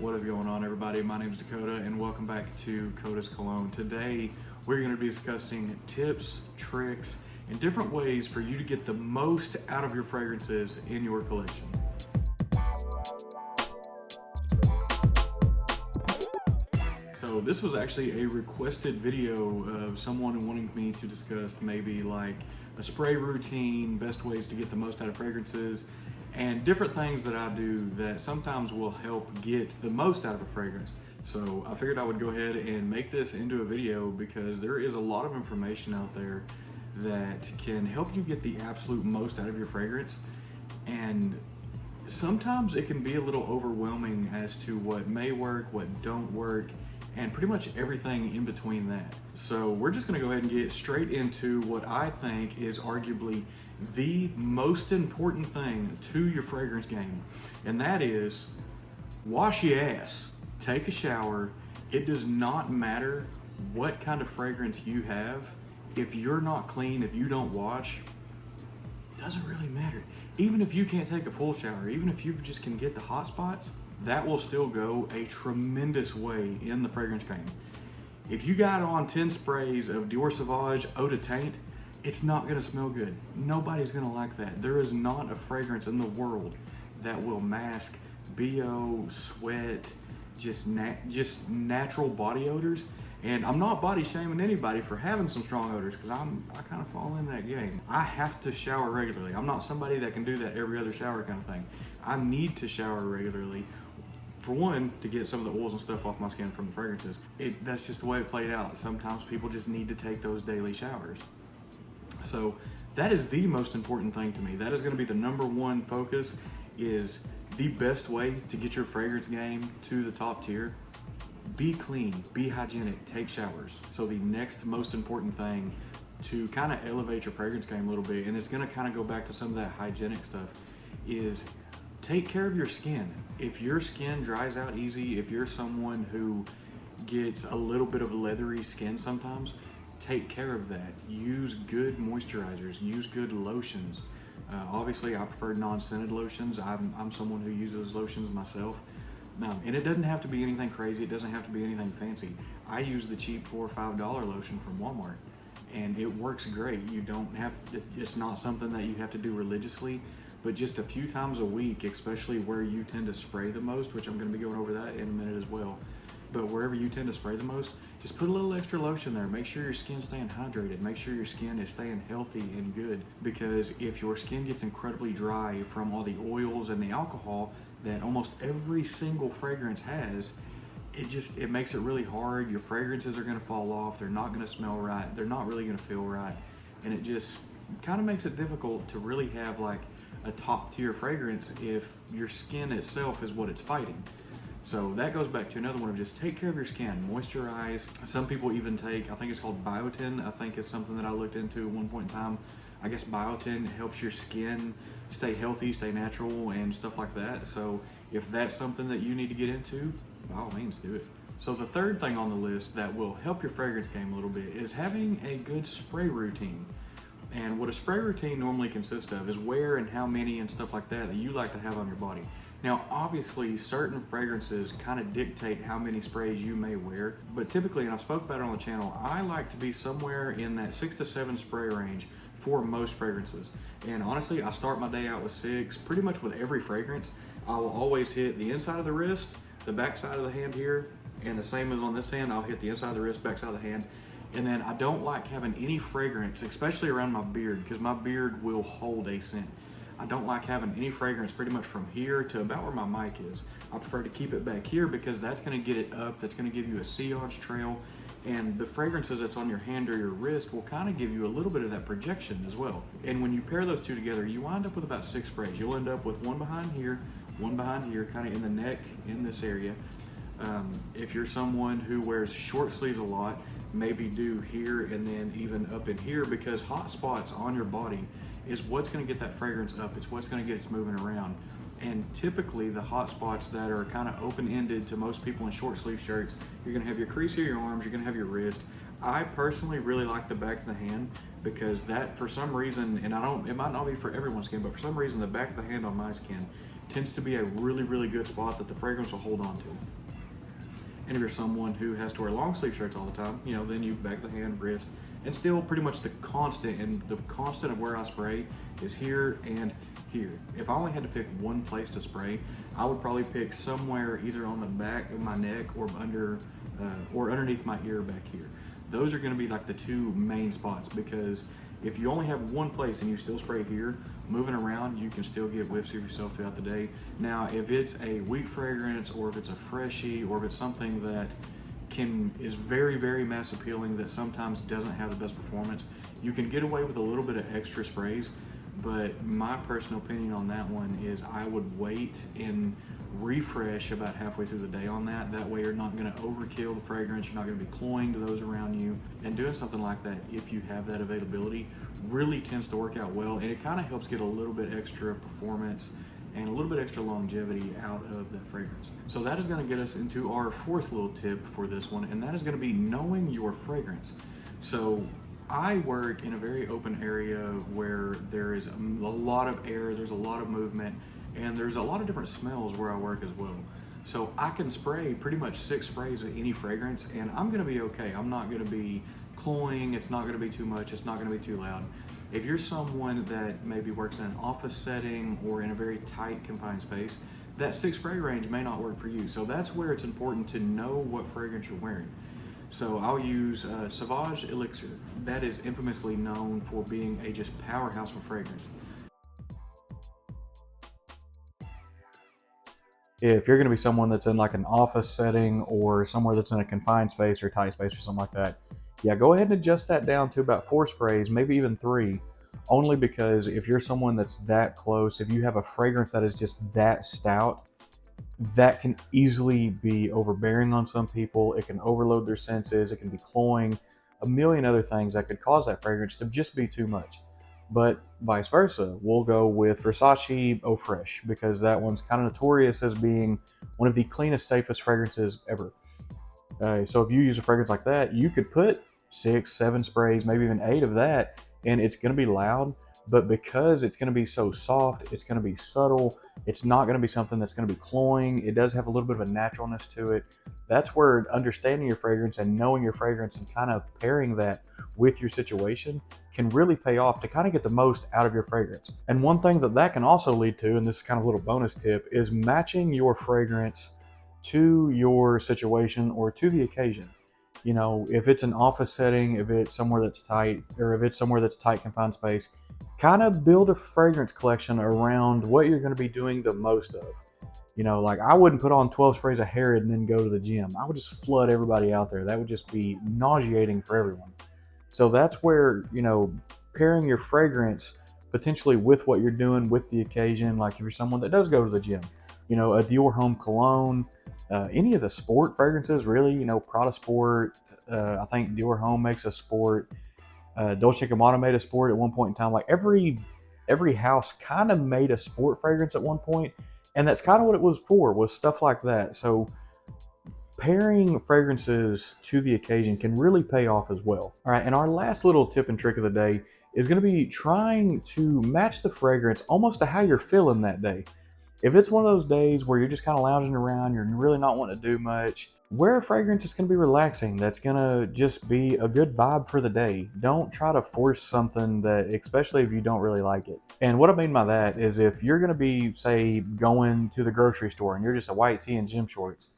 What is going on, everybody? My name is Dakota and welcome back to Cologne. Today we're going to be discussing tips, tricks, and different ways for you to get the most out of your fragrances in your collection. So this was actually a requested video of someone wanting me to discuss maybe like a spray routine, best ways to get the most out of fragrances, and different things that I do that sometimes will help get the most out of a fragrance. So I figured I would go ahead and make this into a video because there is a lot of information out there that can help you get the absolute most out of your fragrance. And sometimes it can be a little overwhelming as to what may work, what don't work, and pretty much everything in between that. So we're just gonna go ahead and get straight into what I think is arguably the most important thing to your fragrance game, and that is wash your ass, take a shower. It does not matter what kind of fragrance you have. If you're not clean, if you don't wash, it doesn't really matter. Even if you can't take a full shower, even if you just can get the hot spots, that will still go a tremendous way in the fragrance game. If you got on 10 sprays of Dior Sauvage Eau de Teint, it's not gonna smell good. Nobody's gonna like that. There is not a fragrance in the world that will mask BO, sweat, just natural body odors. And I'm not body shaming anybody for having some strong odors, because I kind of fall in that game. I have to shower regularly. I'm not somebody that can do that every other shower kind of thing. I need to shower regularly. For one, to get some of the oils and stuff off my skin from the fragrances. That's just the way it played out. Sometimes people just need to take those daily showers. So that is the most important thing to me. That is going to be the number one focus, is the best way to get your fragrance game to the top tier. Be clean, be hygienic, take showers. So the next most important thing to kind of elevate your fragrance game a little bit, and it's going to kind of go back to some of that hygienic stuff, is take care of your skin. If your skin dries out easy, if you're someone who gets a little bit of leathery skin sometimes, take care of that. Use good moisturizers, use good lotions. Obviously, I prefer non-scented lotions. I'm someone who uses lotions myself. And it doesn't have to be anything crazy. It doesn't have to be anything fancy. I use the cheap $4 or $5 lotion from Walmart, and it works great. You don't have, it's not something that you have to do religiously, but just a few times a week, especially where you tend to spray the most, which I'm going to be going over that in a minute as well. But wherever you tend to spray the most, just put a little extra lotion there. Make sure your skin's staying hydrated. Make sure your skin is staying healthy and good. Because if your skin gets incredibly dry from all the oils and the alcohol that almost every single fragrance has, it makes it really hard. Your fragrances are gonna fall off. They're not gonna smell right. They're not really gonna feel right. And it just kind of makes it difficult to really have like a top tier fragrance if your skin itself is what it's fighting. So that goes back to another one of just take care of your skin, moisturize. Some people even take, I think it's called biotin. I think it's something that I looked into at one point in time. I guess biotin helps your skin stay healthy, stay natural, and stuff like that. So if that's something that you need to get into, by all means do it. So the third thing on the list that will help your fragrance game a little bit is having a good spray routine. And what a spray routine normally consists of is where and how many and stuff like that you like to have on your body. Now, obviously, certain fragrances kind of dictate how many sprays you may wear, but typically, and I've spoke about it on the channel, I like to be somewhere in that 6 to 7 spray range for most fragrances. And honestly, I start my day out with 6, pretty much with every fragrance. I will always hit the inside of the wrist, the back side of the hand here, and the same as on this hand, I'll hit the inside of the wrist, back side of the hand. And then I don't like having any fragrance, especially around my beard, because my beard will hold a scent. I don't like having any fragrance pretty much from here to about where my mic is. I prefer to keep it back here because that's gonna get it up, that's gonna give you a sillage trail, and the fragrances that's on your hand or your wrist will kind of give you a little bit of that projection as well. And when you pair those two together, you wind up with about 6 sprays. You'll end up with one behind here, kind of in the neck, in this area. If you're someone who wears short sleeves a lot, maybe do here and then even up in here, because hot spots on your body is what's going to get that fragrance up. It's what's going to get it moving around. And typically the hot spots that are kind of open-ended to most people in short sleeve shirts, you're going to have your crease of your arms, you're going to have your wrist. I personally really like the back of the hand, because that, for some reason, and it might not be for everyone's skin, but for some reason the back of the hand on my skin tends to be a really, really good spot that the fragrance will hold on to. And if you're someone who has to wear long sleeve shirts all the time, then you back of the hand, wrist, and still pretty much the constant, and the constant of where I spray is here and here. If I only had to pick one place to spray, I would probably pick somewhere either on the back of my neck or or underneath my ear back here. Those are going to be like the two main spots, because if you only have one place and you still spray here, moving around, you can still get whiffs of yourself throughout the day. Now, if it's a weak fragrance, or if it's a freshie, or if it's something that is very, very mass appealing that sometimes doesn't have the best performance, you can get away with a little bit of extra sprays. But my personal opinion on that one is I would wait and refresh about halfway through the day on that. That way you're not going to overkill the fragrance, you're not going to be cloying to those around you. And doing something like that, if you have that availability, really tends to work out well, and it kind of helps get a little bit extra performance and a little bit extra longevity out of that fragrance. So that is going to get us into our fourth little tip for this one, and that is going to be knowing your fragrance. So I work in a very open area where there is a lot of air, there's a lot of movement, and there's a lot of different smells where I work as well. So I can spray pretty much 6 sprays of any fragrance and I'm gonna be okay. I'm not gonna be cloying, it's not gonna be too much, it's not gonna be too loud. If you're someone that maybe works in an office setting or in a very tight confined space, that 6 spray range may not work for you. So that's where it's important to know what fragrance you're wearing. So I'll use Sauvage Elixir. That is infamously known for being a just powerhouse for fragrance. If you're going to be someone that's in like an office setting or somewhere that's in a confined space or tight space or something like that, yeah, go ahead and adjust that down to about 4 sprays, maybe even 3. Only because if you're someone that's that close, if you have a fragrance that is just that stout, that can easily be overbearing on some people. It can overload their senses. It can be cloying, a million other things that could cause that fragrance to just be too much. But vice versa, we'll go with Versace Eau Fraiche, because that one's kind of notorious as being one of the cleanest, safest fragrances ever. So if you use a fragrance like that, you could put 6, 7 sprays, maybe even 8 of that, and it's going to be loud. But because it's going to be so soft, it's going to be subtle, it's not going to be something that's going to be cloying. It does have a little bit of a naturalness to it. That's where understanding your fragrance and knowing your fragrance and kind of pairing that with your situation can really pay off to kind of get the most out of your fragrance. And one thing that can also lead to, and this is kind of a little bonus tip, is matching your fragrance to your situation or to the occasion. If it's an office setting, if it's somewhere that's tight, or if it's somewhere that's tight confined space, kind of build a fragrance collection around what you're going to be doing the most of. Like I wouldn't put on 12 sprays of Harrod and then go to the gym. I would just flood everybody out there. That would just be nauseating for everyone. So that's where, pairing your fragrance potentially with what you're doing with the occasion. Like if you're someone that does go to the gym, a Dior Home Cologne, any of the sport fragrances, really, Prada Sport, I think Dior Home makes a sport, Dolce & Gabbana made a sport at one point in time. Like every house kind of made a sport fragrance at one point, and that's kind of what it was for, was stuff like that. So pairing fragrances to the occasion can really pay off as well. All right, and our last little tip and trick of the day is going to be trying to match the fragrance almost to how you're feeling that day. If it's one of those days where you're just kind of lounging around, you're really not wanting to do much, wear a fragrance that's going to be relaxing, that's going to just be a good vibe for the day. Don't try to force something that, especially if you don't really like it. And what I mean by that is if you're going to be, say, going to the grocery store and you're just a white tee and gym shorts,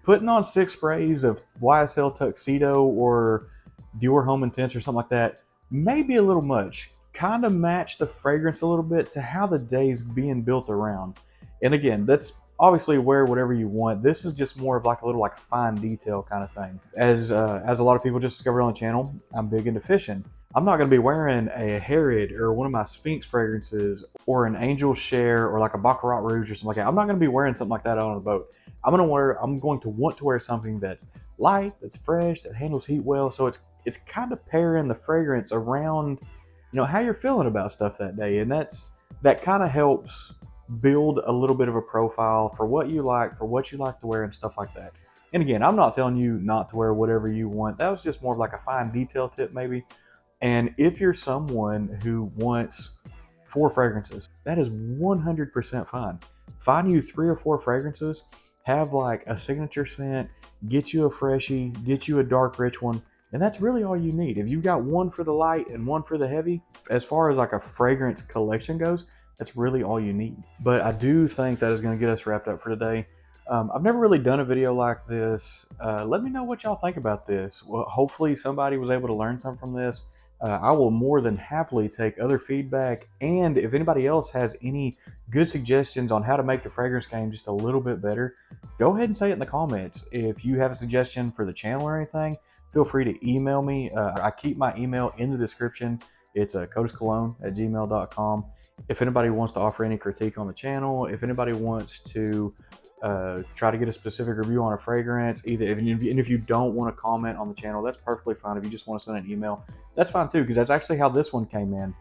putting on 6 sprays of YSL Tuxedo or Dior Home Intense or something like that may be a little much. Kind of match the fragrance a little bit to how the day's being built around. And again, that's obviously wear whatever you want. This is just more of like a little like fine detail kind of thing. As a lot of people just discovered on the channel, I'm big into fishing. I'm not going to be wearing a Harrod or one of my Sphinx fragrances or an Angel Share or like a Baccarat Rouge or something like that. I'm not going to be wearing something like that out on a boat. I'm going to want to wear something that's light, that's fresh, that handles heat well. So it's kind of pairing the fragrance around, how you're feeling about stuff that day. And that kind of helps build a little bit of a profile for what you like to wear and stuff like that. And again, I'm not telling you not to wear whatever you want. That was just more of like a fine detail tip maybe. And if you're someone who wants 4 fragrances, that is 100% fine. Find you 3 or 4 fragrances, have like a signature scent, get you a freshie, get you a dark rich one, and that's really all you need. If you've got one for the light and one for the heavy, as far as like a fragrance collection goes, that's really all you need. But I do think that is going to get us wrapped up for today. I've never really done a video like this. Let me know what y'all think about this. Well, hopefully somebody was able to learn something from this. I will more than happily take other feedback, and if anybody else has any good suggestions on how to make the fragrance game just a little bit better, go ahead and say it in the comments. If you have a suggestion for the channel or anything, feel free to email me. I keep my email in the description. It's kotascologne@gmail.com. If anybody wants to offer any critique on the channel, if anybody wants to try to get a specific review on a fragrance, and if you don't want to comment on the channel, that's perfectly fine. If you just want to send an email, that's fine too, because that's actually how this one came in.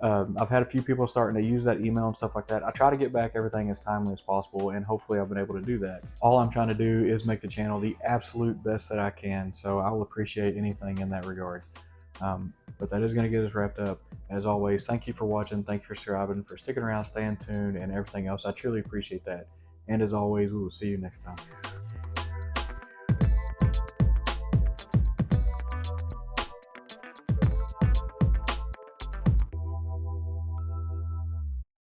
I've had a few people starting to use that email and stuff like that. I try to get back everything as timely as possible, and hopefully I've been able to do that. All I'm trying to do is make the channel the absolute best that I can, so I will appreciate anything in that regard. But that is going to get us wrapped up. As always, thank you for watching. Thank you for subscribing, for sticking around, staying tuned, and everything else. I truly appreciate that. And as always, we will see you next time.